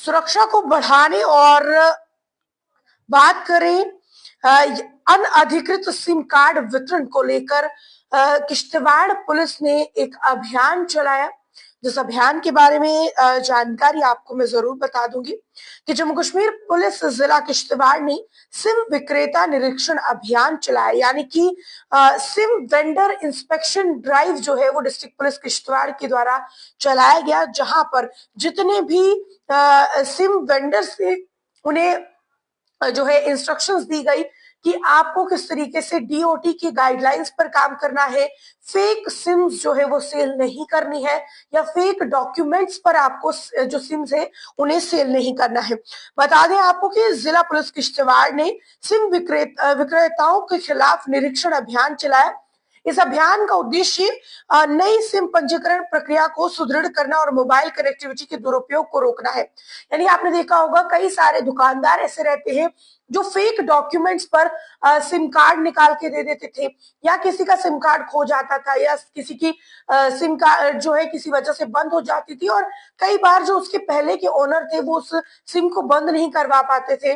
सुरक्षा को बढ़ाने और बात करें अनअधिकृत सिम कार्ड वितरण को लेकर किश्तवाड़ पुलिस ने एक अभियान चलाया। जिस अभियान के बारे में जानकारी आपको मैं जरूर बता दूंगी कि जम्मू कश्मीर पुलिस जिला किश्तवाड़ ने सिम विक्रेता निरीक्षण अभियान चलाया, यानी कि सिम वेंडर इंस्पेक्शन ड्राइव जो है वो डिस्ट्रिक्ट पुलिस किश्तवाड़ के द्वारा चलाया गया, जहां पर जितने भी सिम वेंडर्स थे उन्हें जो है इंस्ट्रक्शंस दी गई कि आपको किस तरीके से डीओटी की गाइडलाइंस पर काम करना है, फेक सिम्स जो है वो सेल नहीं करनी है या फेक डॉक्यूमेंट्स पर आपको जो सिम्स है उन्हें सेल नहीं करना है। बता दें आपको कि जिला पुलिस किश्तवाड़ ने सिम विक्रेताओं के खिलाफ निरीक्षण अभियान चलाया। इस अभियान का उद्देश्य नई सिम पंजीकरण प्रक्रिया को सुदृढ़ करना और मोबाइल कनेक्टिविटी के दुरुपयोग को रोकना है। यानी आपने देखा होगा कई सारे दुकानदार ऐसे रहते हैं जो फेक डॉक्यूमेंट्स पर सिम कार्ड निकाल के दे देते थे, या किसी का सिम कार्ड खो जाता था, या किसी की सिम कार्ड जो है किसी वजह से बंद हो जाती थी, और कई बार जो उसके पहले के ओनर थे वो उस सिम को बंद नहीं करवा पाते थे।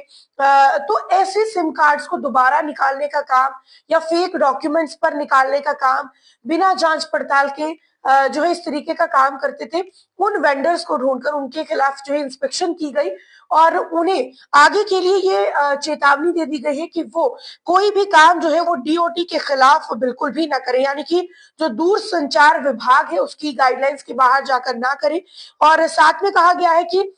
तो ऐसे सिम कार्ड्स को दोबारा निकालने का काम या फेक डॉक्यूमेंट्स पर निकालने का काम बिना जांच पड़ताल के जो है इस तरीके का काम करते थे। उन वेंडर्स को ढूंढकर उनके खिलाफ जो है इंस्पेक्शन की गई और उन्हें आगे के लिए ये चेतावनी दे दी गई है कि वो कोई भी काम जो है वो डीओटी के खिलाफ बिल्कुल भी ना करें, यानी कि जो दूर संचार विभाग है उसकी गाइडलाइंस के बाहर जाकर ना करें। और साथ में कहा गया है कि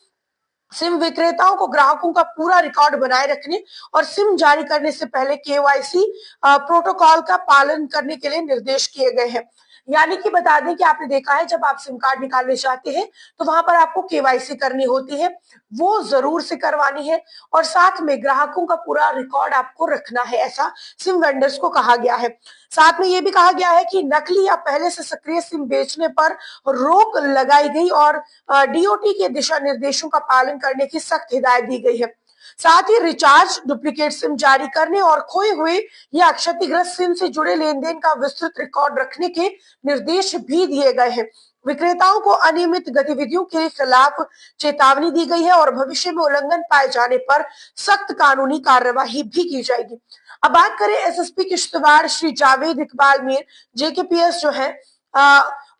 सिम विक्रेताओं को ग्राहकों का पूरा रिकॉर्ड बनाए रखने और सिम जारी करने से पहले केवाईसी प्रोटोकॉल का पालन करने के लिए निर्देश किए गए हैं। यानी कि बता दें कि आपने देखा है जब आप सिम कार्ड निकालने चाहते हैं तो वहां पर आपको केवाईसी करनी होती है, वो जरूर से करवानी है, और साथ में ग्राहकों का पूरा रिकॉर्ड आपको रखना है, ऐसा सिम वेंडर्स को कहा गया है। साथ में ये भी कहा गया है कि नकली या पहले से सक्रिय सिम बेचने पर रोक लगाई गई और डीओटी के दिशा निर्देशों का पालन करने की सख्त हिदायत दी गई है। साथ ही रिचार्ज, डुप्लीकेट सिम जारी करने और खोए हुए या क्षतिग्रस्त सिम से जुड़े लेन देन का विस्तृत रिकॉर्ड रखने के निर्देश भी दिए गए हैं। विक्रेताओं को अनियमित गतिविधियों के खिलाफ चेतावनी दी गई है और भविष्य में उल्लंघन पाए जाने पर सख्त कानूनी कार्यवाही भी की जाएगी। अब बात करें एसएसपी किश्तवाड़ श्री जावेद इकबाल मीर जेकेपीएस जो है,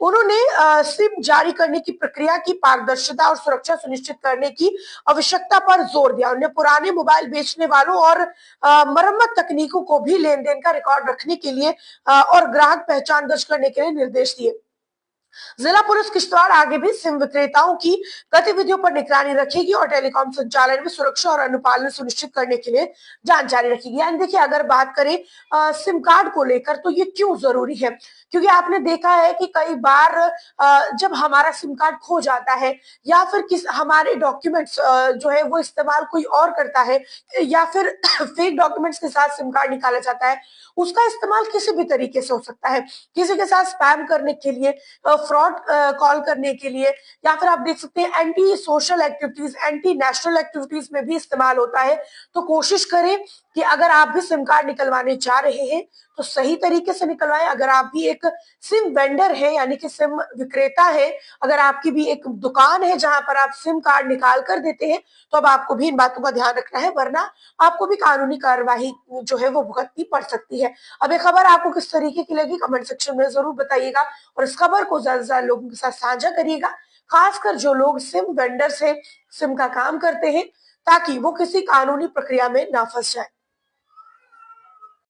उन्होंने सिम जारी करने की प्रक्रिया की पारदर्शिता और सुरक्षा सुनिश्चित करने की आवश्यकता पर जोर दिया। उन्होंने पुराने मोबाइल बेचने वालों और मरम्मत तकनीकों को भी लेन देन का रिकॉर्ड रखने के लिए और ग्राहक पहचान दर्ज करने के लिए निर्देश दिए। जिला पुलिस किश्तवाड़ आगे भी सिम विक्रेताओं की गतिविधियों पर निगरानी रखेगी और टेलीकॉम संचालन में सुरक्षा और अनुपालन सुनिश्चित करने के लिए जांच जारी रखेगी। यानी देखिए अगर बात करें सिम कार्ड को लेकर तो ये क्यों जरूरी है, क्योंकि आपने देखा है कि कई बार जब हमारा सिम कार्ड खो जाता है या फिर हमारे डॉक्यूमेंट्स जो है वो इस्तेमाल कोई और करता है या फिर फेक डॉक्यूमेंट्स के साथ सिम कार्ड निकाला जाता है, उसका इस्तेमाल किसी भी तरीके से हो सकता है, किसी के साथ स्पैम करने के लिए, फ्रॉड कॉल करने के लिए, या फिर आप देख सकते हैं anti social activities, anti national activities में भी इस्तेमाल होता है। तो कोशिश करें कि अगर आप भी सिम कार्ड निकलवाने जा रहे हैं तो सही तरीके से निकलवाएं। अगर आप भी एक सिम वेंडर है यानी कि सिम विक्रेता है, अगर आपकी भी एक दुकान है जहां पर आप सिम कार्ड निकाल कर देते हैं तो अब आपको भी इन बातों का ध्यान रखना है, वरना आपको भी कानूनी कार्यवाही जो है वो भुगतनी पड़ सकती है। अब ये खबर आपको किस तरीके की लगी कमेंट सेक्शन में जरूर बताइएगा और इस खबर को ज्यादा से ज्यादा लोगों के साथ साझा करिएगा, खासकर जो लोग सिम वेंडर्स है, सिम का काम करते हैं, ताकि वो किसी कानूनी प्रक्रिया में ना फंस जाए।